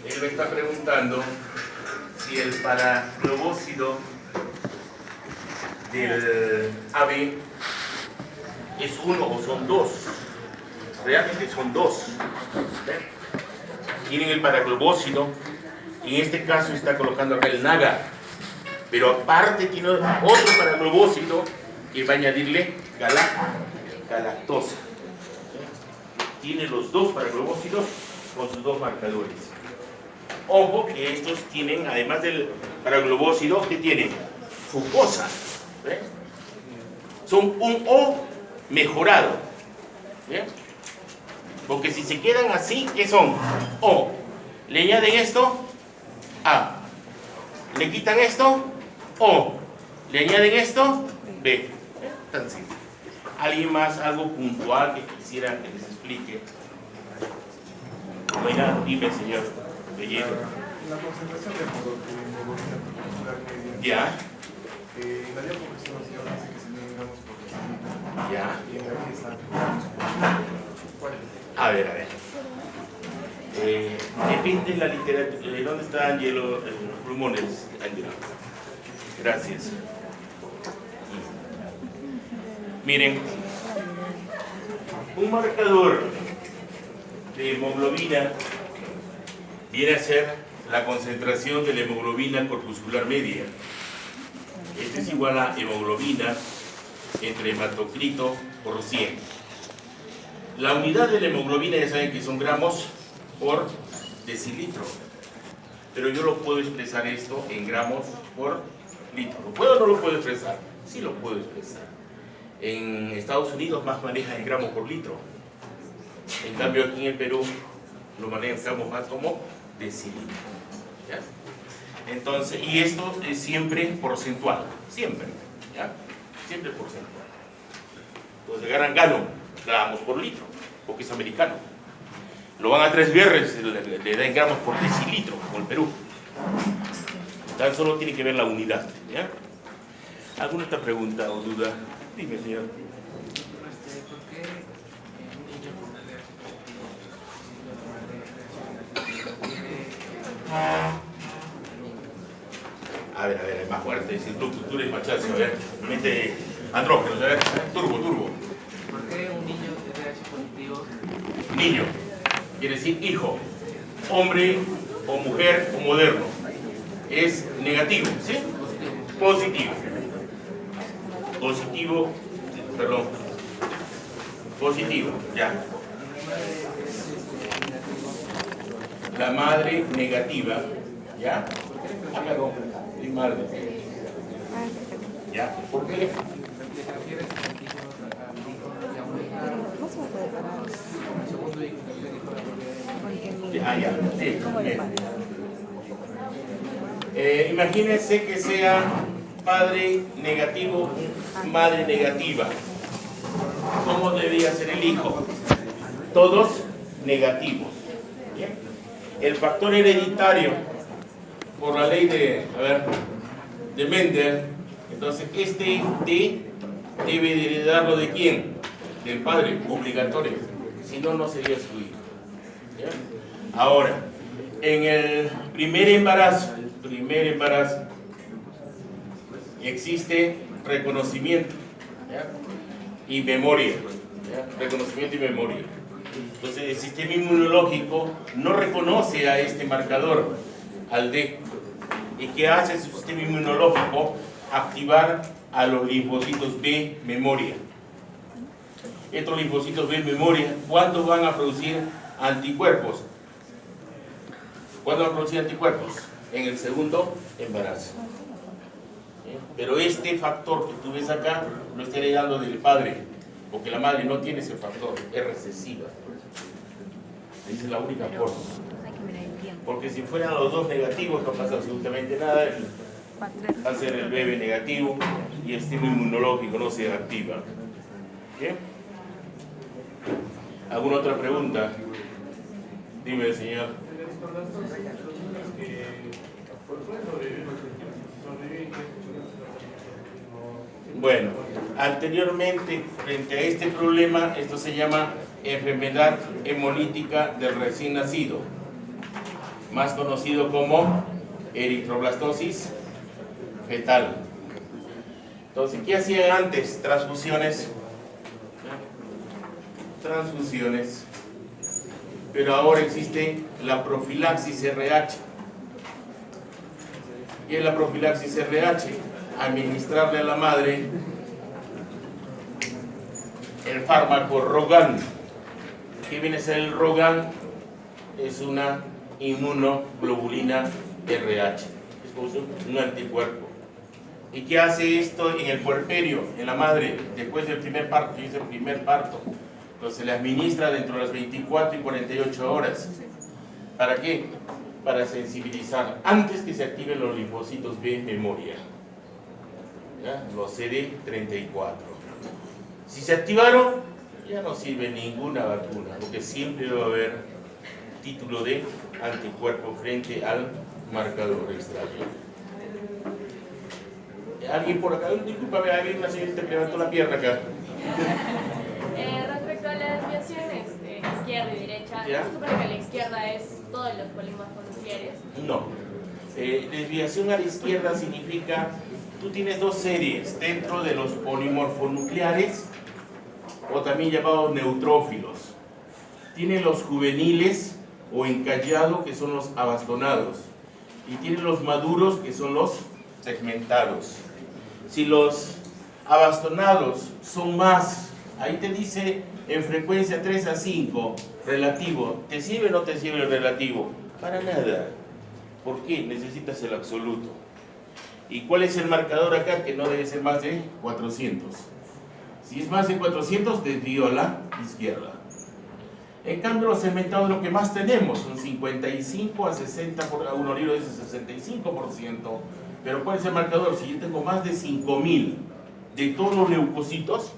Él me está preguntando si el paraglobócido del ave es uno o son dos. Realmente son dos. Tienen el paraglobócido, y en este caso está colocando acá el naga, pero aparte tiene otro paraglobócido que va a añadirle galactosa. Tiene los dos paraglobócidos con sus dos marcadores. Ojo que estos tienen, además del paraglobócido, que tienen fucosa. Son un O mejorado. ¿Bien? Porque si se quedan así, ¿qué son? O. Le añaden esto, A. Le quitan esto, O. Le añaden esto, B. Tan simple. ¿Alguien más, algo puntual que quisiera que les explique? Bueno, dime, señor Belledo. La concentración de hemoglobina corpuscular media. Ya. En la diapositiva dice que se digamos por decilitro. Ya. Y en la pieza, ¿cuál es? A ver. Depende de la literatura. ¿Dónde está Angelo? Los pulmones, Angelo. Gracias. Miren, un marcador de hemoglobina viene a ser la concentración de la hemoglobina corpuscular media. Este es igual a hemoglobina entre hematocrito por 100. La unidad de la hemoglobina ya saben que son gramos por decilitro, pero yo lo puedo expresar esto en gramos por litro. ¿Lo puedo o no lo puedo expresar? Sí lo puedo expresar. En Estados Unidos más manejan en gramos por litro. En cambio aquí en el Perú lo manejamos más como decilitro. ¿Ya? Entonces, y esto es siempre porcentual, siempre, ¿ya? Siempre porcentual. Entonces agarran gramos por litro, porque es americano. Lo van a 3 guerras, le dan gramos por decilitro, como el Perú. Tan solo tiene que ver la unidad, ¿ya? ¿Alguna otra pregunta o duda? Dime, señor. ¿Por qué un niño con A ver, es más fuerte, si tú eres machazo, a ver, mete andrógeno, a ver, turbo. ¿Por qué un niño de RH positivo? Niño, quiere decir hijo, hombre o mujer o moderno. Es negativo, ¿sí? Positivo. Positivo, ya. La madre negativa, ¿ya? Hágalo, mi madre. ¿Ya? ¿Por qué? ¿Te refieres a hijos y a un segundo hijo que le dijo la Ya, sí. Bien. Imagínense que sea padre negativo, madre negativa. ¿Cómo debería ser el hijo? Todos negativos. ¿Bien? El factor hereditario, por la ley de Mendel, entonces este D debe de heredarlo ¿de quién? Del padre, obligatorio. Si no, no sería su hijo. ¿Ya? Ahora, en el primer embarazo, existe reconocimiento, ¿ya? Y memoria, ¿ya? Reconocimiento y memoria. Entonces el sistema inmunológico no reconoce a este marcador, al D. ¿Y qué hace su sistema inmunológico? Activar a los linfocitos B memoria. Estos linfocitos B memoria, ¿cuándo van a producir anticuerpos? ¿Cuándo van a producir anticuerpos? En el segundo embarazo. Pero este factor que tú ves acá lo está heredando del padre, porque la madre no tiene ese factor, es recesiva. Esa es la única forma. Porque si fueran los dos negativos no pasa absolutamente nada, va a ser el bebé negativo y el sistema inmunológico no se activa. ¿Bien? ¿Alguna otra pregunta? Dime, señor. Bueno, anteriormente, frente a este problema, esto se llama enfermedad hemolítica del recién nacido. más conocido como eritroblastosis fetal. Entonces, ¿qué hacían antes? Transfusiones. Pero ahora existe la profilaxis RH. ¿Qué es la profilaxis RH? Administrarle a la madre el fármaco Rogan. ¿Qué viene a ser el Rogan? Es una inmunoglobulina RH. Es como un anticuerpo. ¿Y qué hace esto en el puerperio, en la madre, después del primer parto? Es el primer parto. Entonces se le administra dentro de las 24 y 48 horas. ¿Para qué? Para sensibilizar antes que se activen los linfocitos B memoria. ¿Ya? Los CD34. Si se activaron, ya no sirve ninguna vacuna, porque siempre va a haber título de anticuerpo frente al marcador extraño. ¿Alguien por acá? Discúlpame, hay una señorita que levantó la pierna acá. Respecto a la desviación izquierda y derecha, ¿Ya? ¿no se supone que la izquierda es todos los polimorfos nucleares? No. Desviación a la izquierda significa, tú tienes dos series dentro de los polimorfonucleares, o también llamados neutrófilos. Tienen los juveniles o encallado, que son los abastonados, y tienen los maduros, que son los segmentados. Si los abastonados son más, ahí te dice en frecuencia 3 a 5, relativo. ¿Te sirve o no te sirve el relativo? Para nada. ¿Por qué? Necesitas el absoluto. ¿Y cuál es el marcador acá? Que no debe ser más de 400. Si es más de 400, desvío a la izquierda. En cambio, los segmentados lo que más tenemos son 55 a 60, por uno libro dice 65%. Pero ¿cuál es el marcador? Si yo tengo más de 5000 de todos los leucocitos,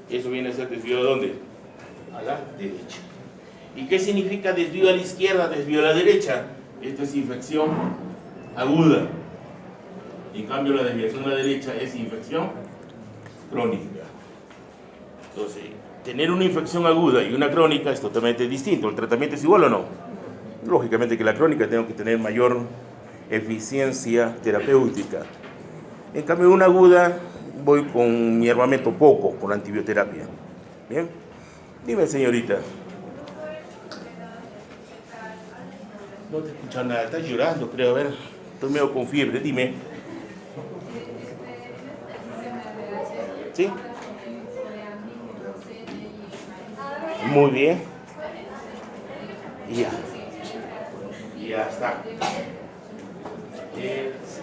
eso viene a ser desvío ¿a dónde? A la derecha. ¿Y qué significa desvío a la izquierda, desvío a la derecha? Esto es infección aguda. En cambio, la desviación a la derecha es infección crónica. Entonces, tener una infección aguda y una crónica es totalmente distinto. ¿El tratamiento es igual o no? Lógicamente que la crónica tengo que tener mayor eficiencia terapéutica. En cambio, una aguda voy con mi armamento poco, con la antibioterapia. ¿Bien? Dime, señorita. No te escucho nada, estás llorando, creo. A ver, estoy medio con fiebre, dime. ¿Sí? Muy bien. Ya. Ya está.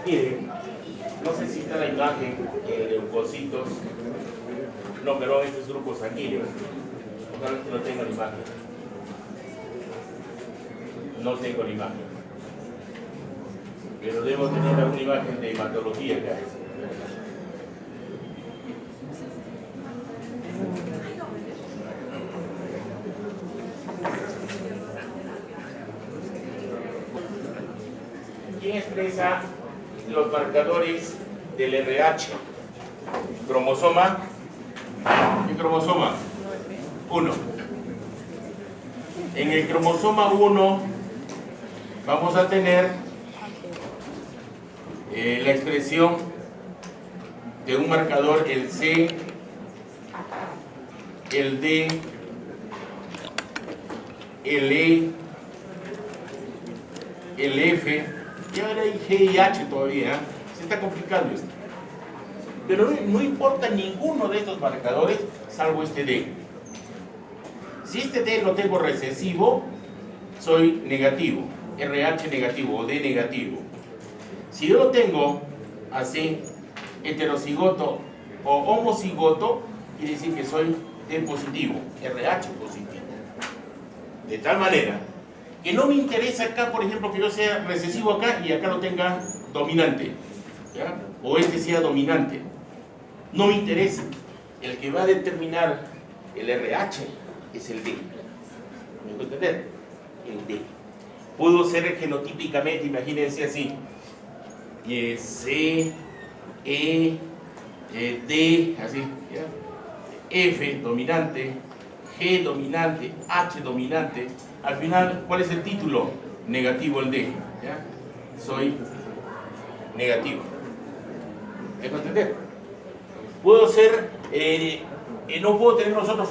Miren, no sé si está la imagen de leucocitos. No, pero este es grupo sanguíneo. Ojalá que no tenga la imagen. No tengo la imagen. Pero debo tener alguna imagen de hematología acá. ¿Quién expresa los marcadores del RH? Cromosoma. ¿Qué cromosoma? 1. En el cromosoma 1 vamos a tener la expresión de un marcador, el C, el D, el E, el F, y ahora hay G y H todavía. Se está complicando esto. Pero no importa ninguno de estos marcadores salvo este D. Si este D lo tengo recesivo, soy negativo, RH negativo o D negativo. Si yo lo tengo así, heterocigoto o homocigoto, quiere decir que soy D positivo, RH positivo. De tal manera que no me interesa acá, por ejemplo, que yo sea recesivo acá y acá lo tenga dominante, ¿ya? O este sea dominante. No me interesa. El que va a determinar el RH es el D. ¿Me puedo entender? El D. Puedo ser genotípicamente, imagínense así. C, E, D, así. ¿Ya? F dominante, G dominante, H dominante. Al final, ¿cuál es el título? Negativo el D. ¿ya? Soy negativo. ¿Me puedo entender? Puedo ser, no puedo tener los otros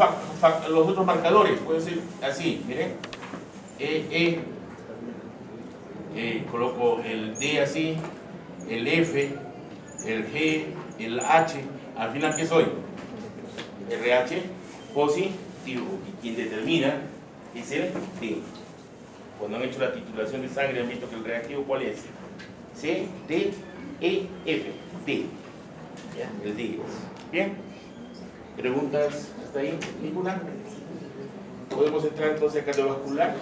marcadores, puedo ser así, miren. Coloco el D así, el F, el G, el H, al final ¿qué soy? RH positivo, y quien determina es el D. Cuando han hecho la titulación de sangre han visto que el reactivo ¿cuál es? C, D, E, F, D. ¿Ya? El D. ¿Bien? ¿Preguntas hasta ahí? ¿Ninguna? ¿Podemos entrar entonces al cardiovascular?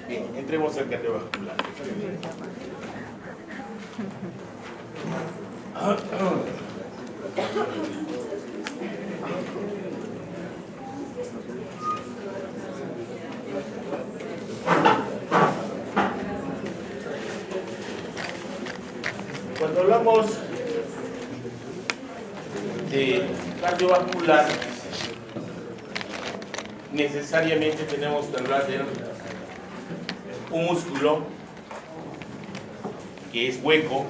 Bien, entremos al cardiovascular. Cuando hablamos de cardiovascular, necesariamente tenemos que hablar de un músculo que es hueco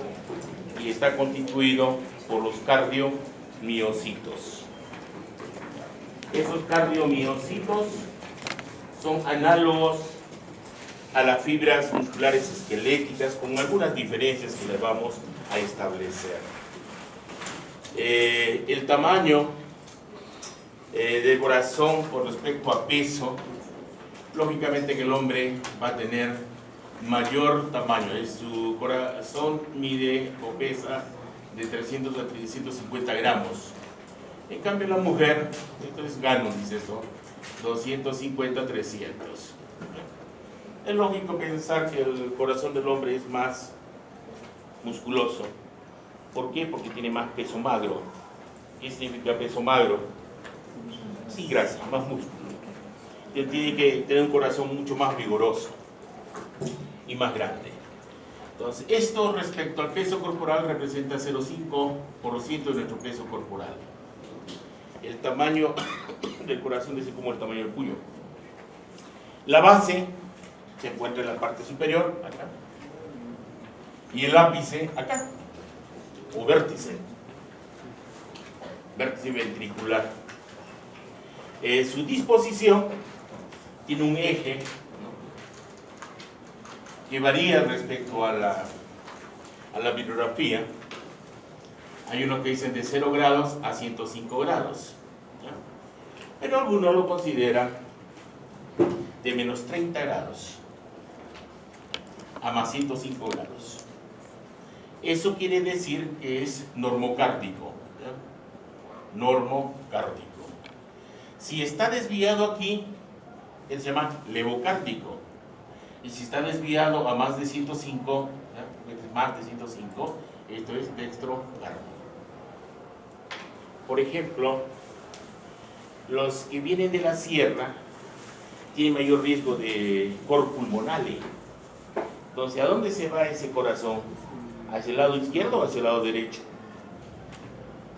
y está constituido por los cardiomiocitos. Esos cardiomiocitos son análogos a las fibras musculares esqueléticas, con algunas diferencias que les vamos a establecer. El tamaño del corazón con respecto a peso, lógicamente que el hombre va a tener mayor tamaño. Su corazón mide o pesa de 300 a 350 gramos. En cambio la mujer, entonces gano, dice esto, 250 a 300. Es lógico pensar que el corazón del hombre es más musculoso. ¿Por qué? Porque tiene más peso magro. ¿Qué significa peso magro? Sin grasa, más músculo. Tiene que tener un corazón mucho más vigoroso y más grande. Entonces, esto respecto al peso corporal representa 0,5% de nuestro peso corporal. El tamaño del corazón es como el tamaño del puño. La base se encuentra en la parte superior, acá, y el ápice acá, o vértice ventricular. Su disposición tiene un eje, ¿no?, que varía respecto a la bibliografía. Hay unos que dicen de 0 grados a 105 grados, ¿ya? Pero algunos lo consideran de menos 30 grados a más 105 grados. Eso quiere decir que es normocárdico, ¿ya? Normocárdico. Si está desviado aquí, él se llama levocárdico. Y si está desviado a más de 105, ¿ya?, más de 105, esto es dextrocárdico. Por ejemplo, los que vienen de la sierra tienen mayor riesgo de cor pulmonale. Entonces, ¿a dónde se va ese corazón? ¿Hacia el lado izquierdo o hacia el lado derecho?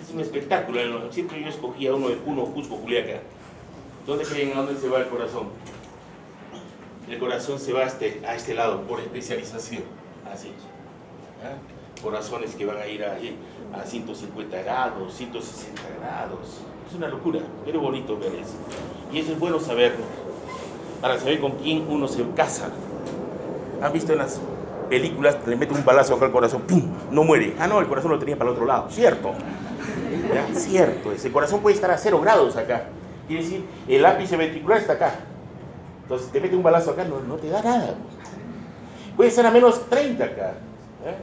Es un espectáculo. Siempre yo escogía uno de Puno, Cusco, Juliaca. ¿Dónde creen a dónde se va el corazón? El corazón se va a este lado por especialización. Así. ¿Ya? Corazones que van a ir a 150 grados, 160 grados. Es una locura, pero bonito ver eso. Y eso es bueno saberlo, para saber con quién uno se casa. ¿Han visto en las películas que le meten un balazo acá al corazón? ¡Pum! No muere. Ah, no, el corazón lo tenía para el otro lado. Cierto. ¿Ya? Cierto. Ese corazón puede estar a 0 grados acá. Quiere decir, el ápice ventricular está acá. Entonces, te mete un balazo acá, no te da nada. Puede estar a menos 30 acá. ¿Eh?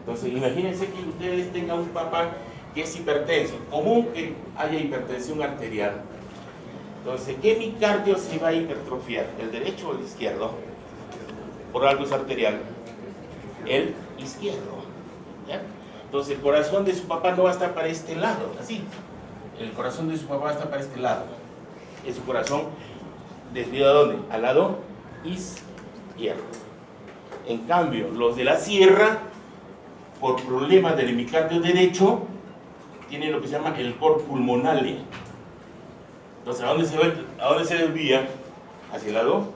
Entonces, imagínense que ustedes tengan un papá que es hipertenso. Común que haya hipertensión arterial. Entonces, ¿qué micardio se va a hipertrofiar? ¿El derecho o el izquierdo? Por algo es arterial. El izquierdo. ¿Ya? Entonces, el corazón de su papá no va a estar para este lado, así. El corazón de su papá está para este lado. Es su corazón desviado ¿a dónde? Al lado izquierdo. En cambio, los de la sierra, por problemas del hemicardio derecho, tienen lo que se llama el cor pulmonale. Entonces, ¿a dónde se desvía? Hacia el lado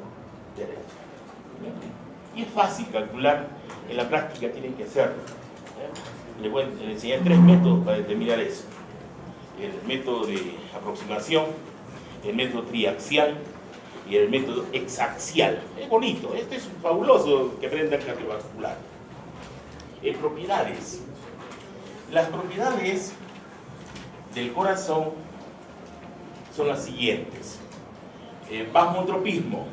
derecho. Y es fácil calcular, en la práctica tienen que hacerlo. Les voy a enseñar 3 métodos para determinar eso. El método de aproximación, el método triaxial y el método hexaxial. Es bonito, este es fabuloso que aprendan cardiovascular. Propiedades. Las propiedades del corazón son las siguientes. Vasmotropismo.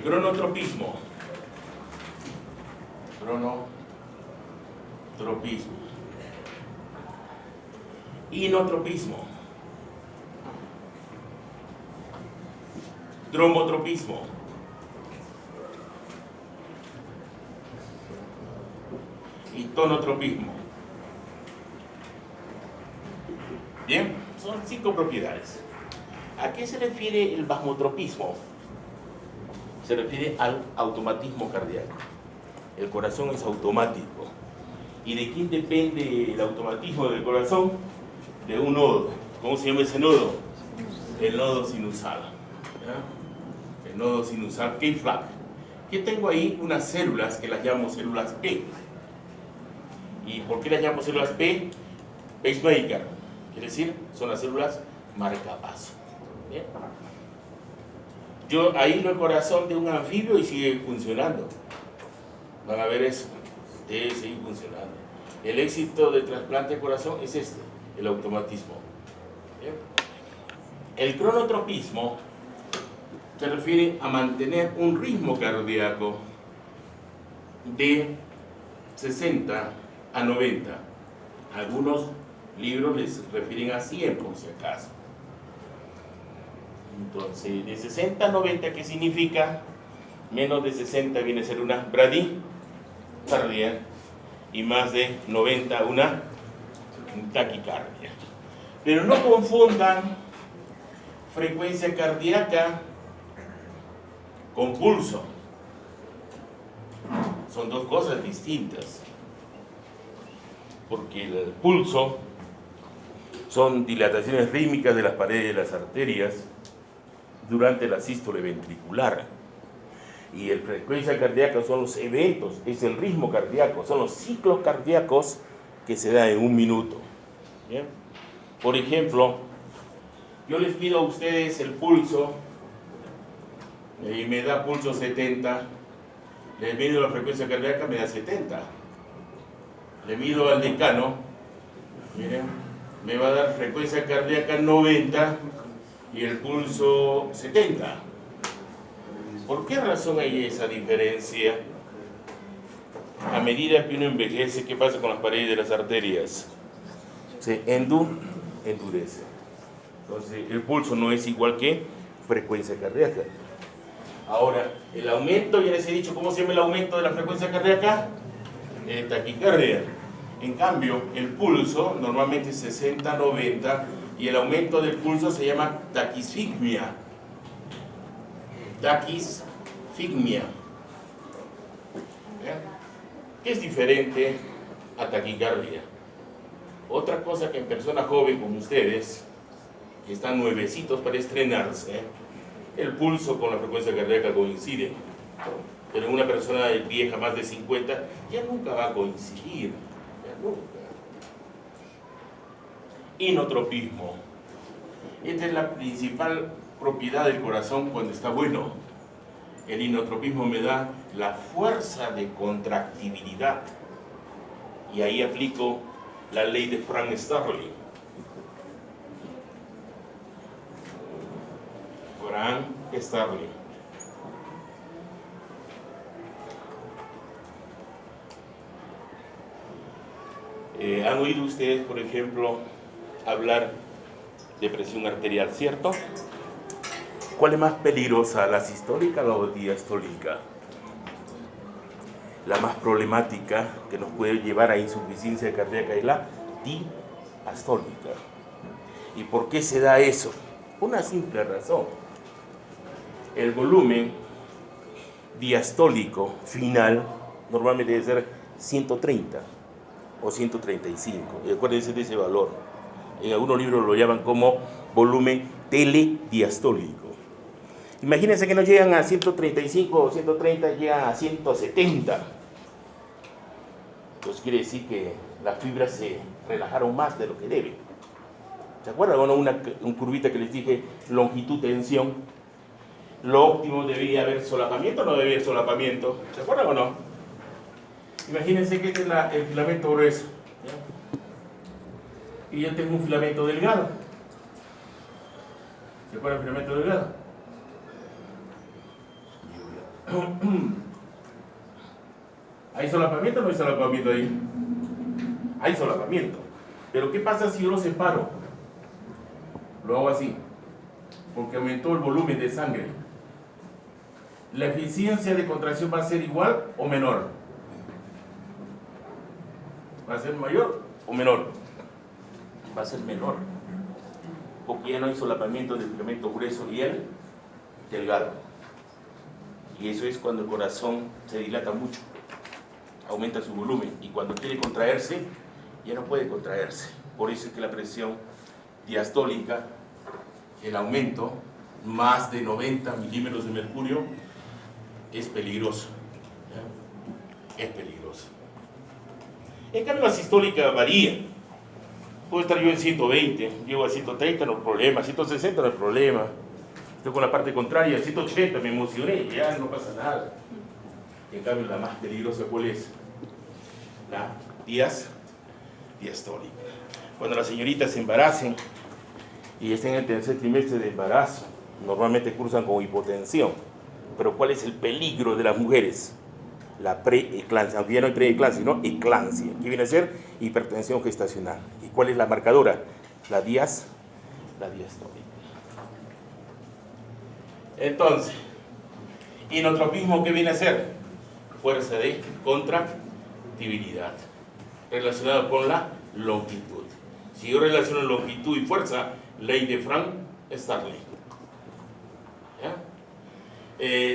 Cronotropismo. Cronotropismo. Inotropismo. Dromotropismo. Y tonotropismo. Bien, son 5 propiedades. ¿A qué se refiere el vasmotropismo? Se refiere al automatismo cardíaco. El corazón es automático. ¿Y de quién depende el automatismo del corazón? De un nodo. ¿Cómo se llama ese nodo? El nodo sinusal. ¿Ya? El nodo sinusal K-flag. Yo tengo ahí unas células que las llamo células P. ¿Y por qué las llamo células P? Pacemaker. Quiere decir, son las células marcapaso. ¿Bien? Yo aíslo el corazón de un anfibio y sigue funcionando. Van a ver eso. Debe seguir funcionando. El éxito del trasplante de corazón es este, el automatismo. ¿Bien? El cronotropismo se refiere a mantener un ritmo cardíaco de 60 a 90. Algunos libros les refieren a 100 por si acaso. Entonces, de 60 a 90, ¿qué significa? Menos de 60 viene a ser una bradicardia y más de 90 una taquicardia. Pero no confundan frecuencia cardíaca con pulso. Son 2 cosas distintas. Porque el pulso son dilataciones rítmicas de las paredes de las arterias durante la sístole ventricular. Y la frecuencia cardíaca son los eventos, es el ritmo cardíaco, son los ciclos cardíacos que se dan en un minuto. ¿Bien? Por ejemplo, yo les pido a ustedes el pulso y me da pulso 70, les mido la frecuencia cardíaca, me da 70. Le mido al decano, miren, me va a dar frecuencia cardíaca 90 y el pulso 70. ¿Por qué razón hay esa diferencia? A medida que uno envejece, ¿qué pasa con las paredes de las arterias? Se endurece. Entonces, el pulso no es igual que frecuencia cardíaca. Ahora, el aumento, ya les he dicho, ¿cómo se llama el aumento de la frecuencia cardíaca? Taquicardia. En cambio, el pulso normalmente es 60-90 y el aumento del pulso se llama taquisfigmia. Taquisfigmia. ¿Bien? ¿Qué es diferente a taquicardia? Otra cosa que en personas jóvenes como ustedes, que están nuevecitos para estrenarse, el pulso con la frecuencia cardíaca coincide. Pero en una persona vieja, más de 50, ya nunca va a coincidir. Ya nunca. Inotropismo. Esta es la principal propiedad del corazón cuando está bueno. El inotropismo me da la fuerza de contractibilidad. Y ahí aplico la ley de Frank Starling. Frank Starling. ¿Han oído ustedes, por ejemplo, hablar de presión arterial, cierto? ¿Cuál es más peligrosa, la sistólica o la diastólica? La más problemática que nos puede llevar a insuficiencia cardíaca es la diastólica. ¿Y por qué se da eso? Una simple razón. El volumen diastólico final normalmente debe ser 130 o 135. Y acuérdense de ese valor. En algunos libros lo llaman como volumen telediastólico. Imagínense que no llegan a 135 o 130, llegan a 170. Entonces quiere decir que las fibras se relajaron más de lo que deben. ¿Se acuerdan o no? Una curvita que les dije, longitud-tensión. Lo óptimo debería haber solapamiento o no debería haber solapamiento. ¿Se acuerdan o no? Imagínense que este es el filamento grueso. ¿Ya? Y yo tengo un filamento delgado. ¿Se acuerdan del filamento delgado? ¿Hay solapamiento o no hay solapamiento ahí? Hay solapamiento. Pero ¿qué pasa si yo lo separo? Lo hago así, porque aumentó el volumen de sangre. ¿La eficiencia de contracción va a ser igual o menor? ¿Va a ser mayor o menor? Va a ser menor, porque ya no hay solapamiento del filamento grueso y el delgado. Y eso es cuando el corazón se dilata mucho, aumenta su volumen, y cuando quiere contraerse, ya no puede contraerse. Por eso es que la presión diastólica, el aumento más de 90 milímetros de mercurio, es peligroso. ¿Ya? Es peligroso. En cambio, la sistólica varía. Puedo estar yo en 120, llego a 130, no hay problema, 160 no hay problema. Estoy con la parte contraria, 180, me emocioné, ya no pasa nada. En cambio, la más peligrosa, ¿cuál es? La diastólica. Cuando las señoritas se embaracen y estén en el tercer trimestre de embarazo, normalmente cursan con hipotensión. Pero ¿cuál es el peligro de las mujeres? La preeclampsia, aunque ya no hay preeclampsia, sino eclampsia, que viene a ser hipertensión gestacional. ¿Y cuál es la marcadora? La diastólica. Entonces, inotropismo, ¿qué viene a ser? Fuerza de contractibilidad, relacionado con la longitud. Si yo relaciono longitud y fuerza, ley de Frank-Starling.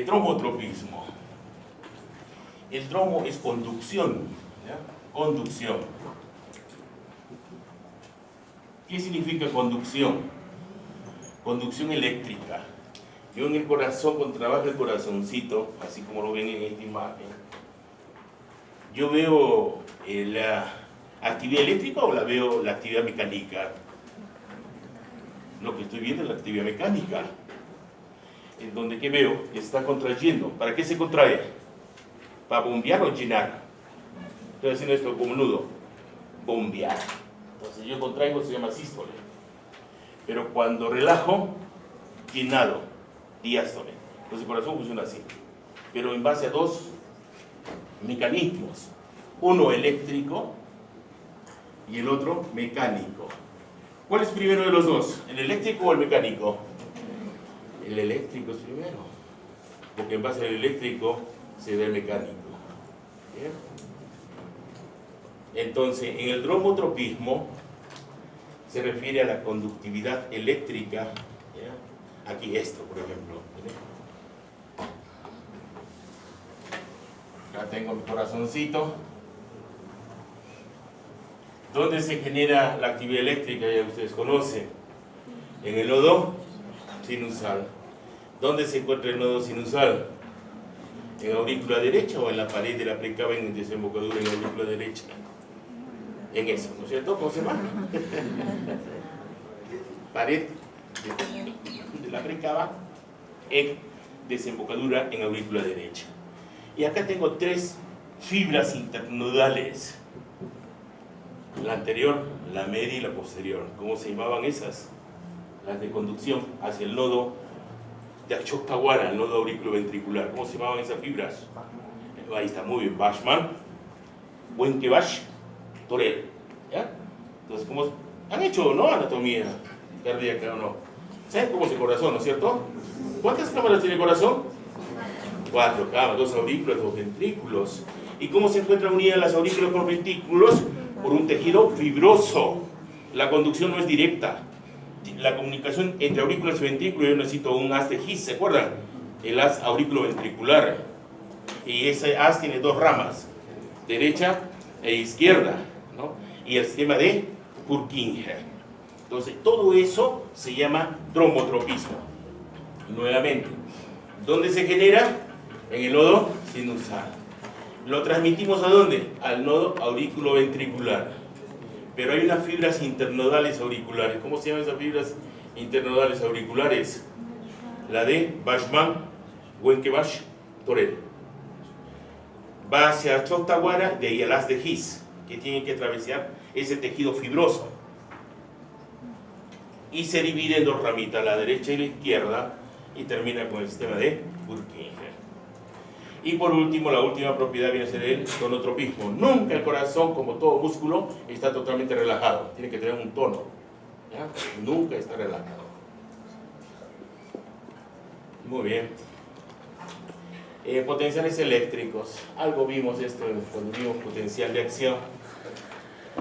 Tromotropismo. El tromo es conducción. ¿Ya? Conducción. ¿Qué significa conducción? Conducción eléctrica. Yo en el corazón, cuando trabajo el corazoncito, así como lo ven en esta imagen, yo veo la actividad eléctrica o la veo la actividad mecánica. Lo que estoy viendo es la actividad mecánica, en donde ¿qué veo? Está contrayendo. ¿Para qué se contrae? ¿Para bombear o llenar? Estoy haciendo esto como nudo. Bombear. Entonces yo contraigo, se llama sístole. Pero cuando relajo, llenado, diástole. Entonces el corazón funciona así. Pero en base a dos mecanismos. Uno eléctrico y el otro mecánico. ¿Cuál es primero de los dos? ¿El eléctrico o el mecánico? El eléctrico es primero. Porque en base al eléctrico se da el mecánico. ¿Bien? Entonces, en el dromotropismo se refiere a la conductividad eléctrica. ¿Ya? Aquí esto, por ejemplo. Acá tengo mi corazoncito. ¿Dónde se genera la actividad eléctrica? Ya ustedes conocen. En el nodo sinusal. ¿Dónde se encuentra el nodo sinusal? ¿En la aurícula derecha o en la pared de la precava en desembocadura en la aurícula derecha? En eso, ¿no es cierto? ¿Cómo se llama? Pared de la precava en desembocadura en aurícula derecha. Y acá tengo tres fibras internodales. La anterior, la media y la posterior. ¿Cómo se llamaban esas? Las de conducción hacia el nodo de Achokawara, el nodo auriculoventricular. ¿Cómo se llamaban esas fibras? Ahí está, muy bien. Bashman, Wenkebash, Torel. ¿Ya? Entonces, ¿cómo han hecho, no? Anatomía cardíaca o no. ¿Saben cómo es el corazón, no es cierto? ¿Cuántas cámaras tiene el corazón? 4 cámaras, 2 aurículas, 2 ventrículos. ¿Y cómo se encuentran unidas las aurículas con los ventrículos? Por un tejido fibroso. La conducción no es directa. La comunicación entre aurículas y ventrículos, yo necesito un haz de His, ¿se acuerdan? El haz auriculoventricular. Y ese haz tiene dos ramas, derecha e izquierda, ¿no? Y el sistema de Purkinje. Entonces, todo eso se llama trombotropismo. Nuevamente, ¿dónde se genera? En el nodo sinusal. ¿Lo transmitimos a dónde? Al nodo auriculoventricular. Pero hay unas fibras internodales auriculares. ¿Cómo se llaman esas fibras internodales auriculares? La de Bachmann-Wenckebach-Torel. Va hacia Chotaguara, de ahí a las de His, que tienen que atravesar ese tejido fibroso. Y se divide en dos ramitas, la derecha y la izquierda, y termina con el sistema de Purkinje. Y por último, la última propiedad viene a ser el tonotropismo. Nunca el corazón, como todo músculo, está totalmente relajado. Tiene que tener un tono. ¿Ya? Nunca está relajado. Muy bien. Potenciales eléctricos. Algo vimos esto cuando vimos potencial de acción.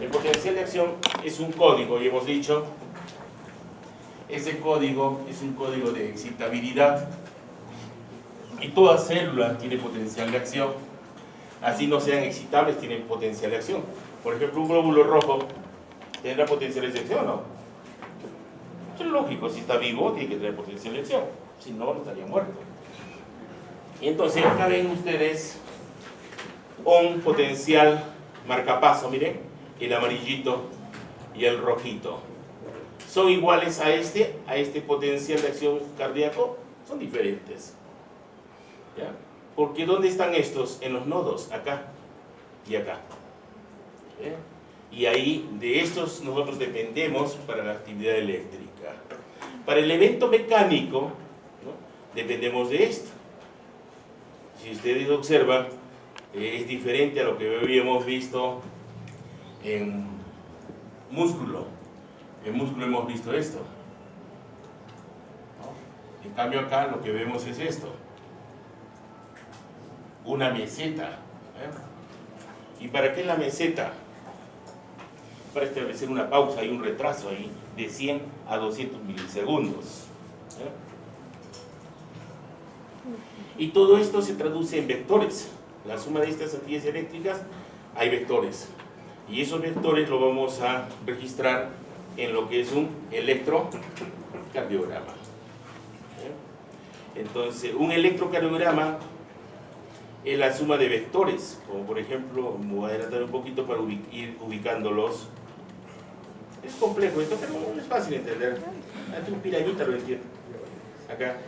El potencial de acción es un código, y hemos dicho, ese código es un código de excitabilidad. Y toda célula tiene potencial de acción. Así no sean excitables, tienen potencial de acción. Por ejemplo, un glóbulo rojo tendrá potencial de acción, ¿no? Es lógico, si está vivo tiene que tener potencial de acción. Si no, estaría muerto. Y entonces acá ven ustedes un potencial marcapaso, miren, el amarillito y el rojito. ¿Son iguales a este potencial de acción cardíaco? Son diferentes. ¿Ya? Porque ¿dónde están estos? En los nodos, acá y acá. ¿Ya? Y ahí de estos nosotros dependemos para la actividad eléctrica. Para el evento mecánico, ¿no?, dependemos de esto. Si ustedes observan, es diferente a lo que habíamos visto en músculo. En músculo hemos visto esto, ¿no? En cambio acá lo que vemos es esto. Una meseta. ¿Y para qué la meseta? Para establecer una pausa y un retraso ahí de 100 a 200 milisegundos. Y todo esto se traduce en vectores. La suma de estas actividades eléctricas, hay vectores. Y esos vectores lo vamos a registrar en lo que es un electrocardiograma. Entonces, un electrocardiograma es la suma de vectores, como por ejemplo, me voy a adelantar un poquito para ir ubicándolos. Es complejo esto, pero es fácil de entender. Aquí un pirañita lo entiende. Acá,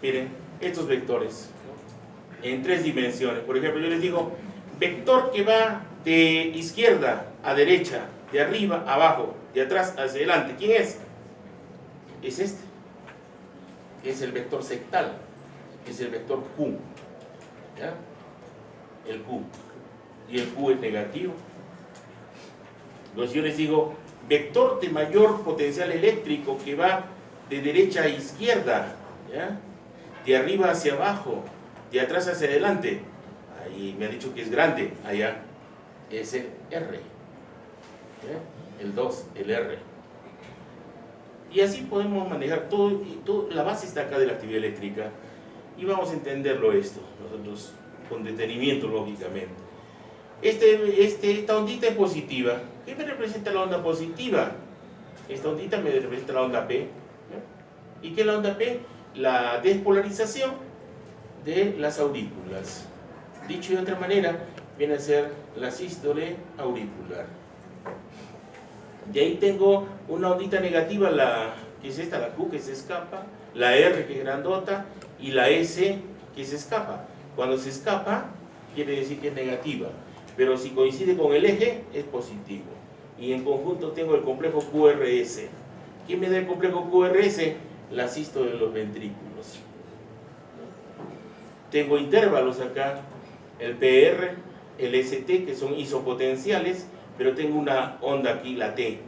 miren, estos vectores, ¿no?, en 3 dimensiones. Por ejemplo, yo les digo, vector que va de izquierda a derecha, de arriba a abajo, de atrás hacia adelante. ¿Quién es? Es este. Es el vector sectal. Es el vector Q. ¿Ya? El Q. Y el Q es negativo. Entonces yo les digo, vector de mayor potencial eléctrico que va de derecha a izquierda, ¿ya?, de arriba hacia abajo, de atrás hacia adelante. Ahí me ha dicho que es grande, allá es el R. ¿Ya? El 2, el R. Y así podemos manejar todo, la base está acá de la actividad eléctrica. Y vamos a entenderlo esto, nosotros con detenimiento, lógicamente. Esta ondita es positiva. ¿Qué me representa la onda positiva? Esta ondita me representa la onda P. ¿Ya? ¿Y qué es la onda P? La despolarización de las aurículas. Dicho de otra manera, viene a ser la sístole auricular. De ahí tengo una ondita negativa, que es esta, la Q, que se escapa, la R, que es grandota, y la S, que se escapa. Cuando se escapa, quiere decir que es negativa, pero si coincide con el eje, es positivo. Y en conjunto tengo el complejo QRS. ¿Qué me da el complejo QRS? La sístole de los ventrículos. Tengo intervalos acá, el PR, el ST, que son isopotenciales, pero tengo una onda aquí, la T.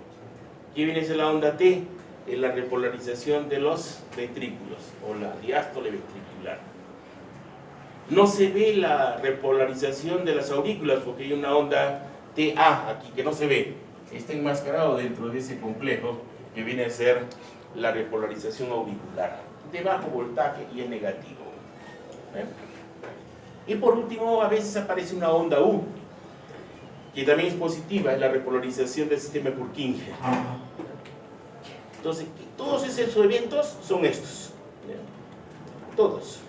¿Qué viene a ser la onda T? Es la repolarización de los ventrículos, o la diástole ventricular. No se ve la repolarización de las aurículas, porque hay una onda TA aquí, que no se ve. Está enmascarado dentro de ese complejo, que viene a ser la repolarización auricular, de bajo voltaje y es negativo. Y por último, a veces aparece una onda U, que también es positiva, es la repolarización del sistema Purkinje. Entonces, Todos esos eventos son estos. ¿Ya? Todos.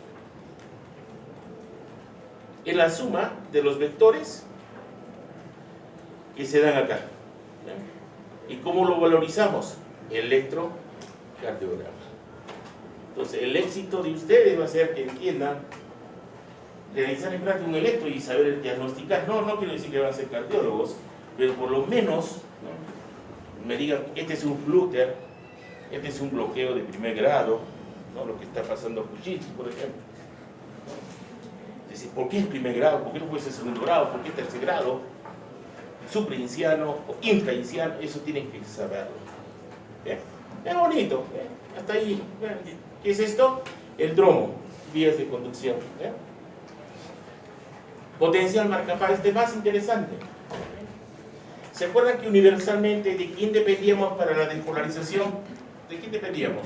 Es la suma de los vectores que se dan acá. ¿Ya? ¿Y cómo lo valorizamos? Electrocardiograma. Entonces, el éxito de ustedes va a ser que entiendan realizar el un electro y saber diagnosticar. No quiero decir que van a ser cardiólogos, pero por lo menos, ¿no?, me digan, este es un flúter, este es un bloqueo de primer grado, ¿no?, lo que está pasando a Kuczynski, por ejemplo. Es decir, ¿por qué es primer grado? ¿Por qué no puede ser segundo grado? ¿Por qué es tercer grado? Suprainiciano o intrainiciano, eso tienen que saberlo. ¿Bien? Es bonito, ¿bien? Hasta ahí. ¿Bien? ¿Qué es esto? El dromo, vías de conducción. ¿Bien? Potencial marcapaz, este es más interesante. ¿Se acuerdan que universalmente de quién dependíamos para la despolarización? ¿De quién dependíamos?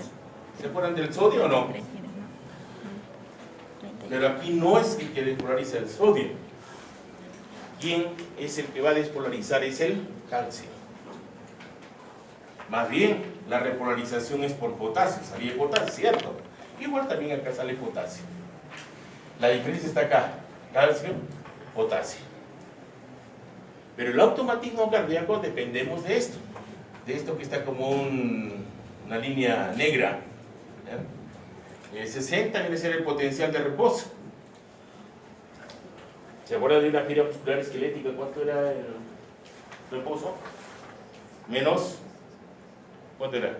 ¿Se acuerdan del sodio o no? Pero aquí no es el que despolariza el sodio. ¿Quién es el que va a despolarizar? Es el calcio. Más bien, la repolarización es por potasio. Salía potasio, ¿cierto? Igual también acá sale potasio. La diferencia está acá. Calcio, potasio. Pero el automatismo cardíaco dependemos de esto que está como una línea negra. ¿Ya? El 60 viene a ser el potencial de reposo. ¿Se acuerdan de una gira muscular esquelética? ¿Cuánto era el reposo? Menos, ¿cuánto era?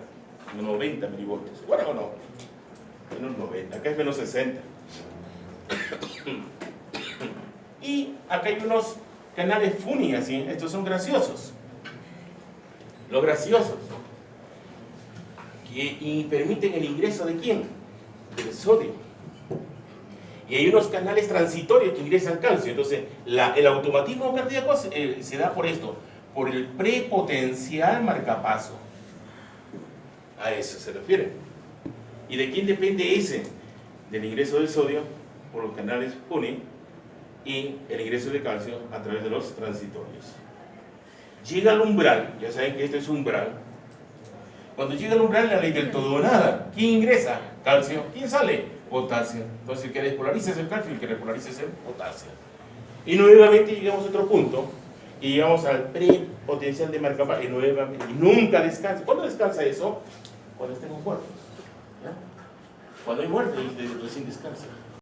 Menos 90 milivoltios. ¿Se acuerdan o no? Menos 90, acá es menos 60. Y acá hay unos canales funny, así, estos son graciosos. Los graciosos. Y permiten el ingreso de ¿quién? Del sodio. Y hay unos canales transitorios que ingresan calcio. Entonces, el automatismo cardíaco se da por esto, por el prepotencial marcapaso. A eso se refiere. ¿Y de quién depende ese? Del ingreso del sodio por los canales funny y el ingreso de calcio a través de los transitorios. Llega al umbral, ya saben que esto es umbral. Cuando llega al umbral, la ley del todo o nada. ¿Quién ingresa? Calcio. ¿Quién sale? Potasio. Entonces el que despolariza es el calcio y el que repolariza es el potasio. Y nuevamente llegamos a otro punto y llegamos al prepotencial de marcapaz y nuevamente, y nunca descansa. ¿Cuándo descansa eso? Cuando estemos muertos. ¿Ya? Cuando hay muerte, recién descansa.